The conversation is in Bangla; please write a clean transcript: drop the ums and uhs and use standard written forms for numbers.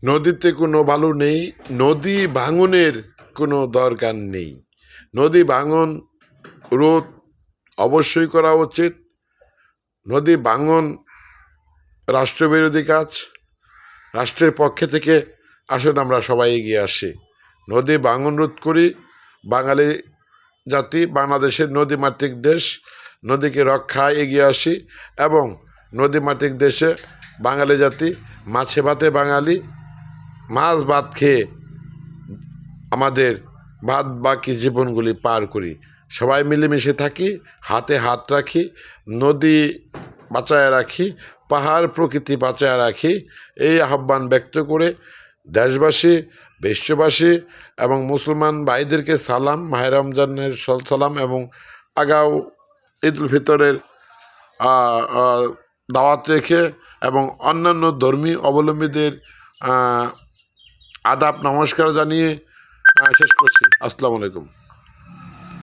নদীতে কোনো বালু নেই, নদী ভাঙনের কোনো দরকার নেই। নদী ভাঙন রোধ অবশ্যই করা উচিত। নদী ভাঙন রাষ্ট্রবিরোধী কাজ। রাষ্ট্রের পক্ষে থেকে আসুন আমরা সবাই এগিয়ে আসি, নদী ভাঙন রোধ করি। বাঙালি জাতি, বাংলাদেশের নদীমাতৃক দেশ, নদীকে রক্ষায় এগিয়ে আসি এবং নদীমাতৃক দেশে বাঙালি জাতি মাছে ভাতে বাঙালি, মাছ ভাত খেয়ে আমাদের বাদ বাকি জীবনগুলি পার করি। সবাই মিলেমিশে থাকি, হাতে হাত রাখি, নদী বাঁচায় রাখি, পাহাড় প্রকৃতি বাঁচায় রাখি। এই আহ্বান ব্যক্ত করে দেশবাসী, বিশ্ববাসী এবং মুসলমান ভাইদেরকে সালাম, মাহে রমজানের সালাম এবং আগাও ঈদ উল ফিতরের দাওয়াত রেখে এবং অন্যান্য ধর্মী অবলম্বীদের আদাব নমস্কার জানিয়ে শেষ করছি। আসসালামু আলাইকুম।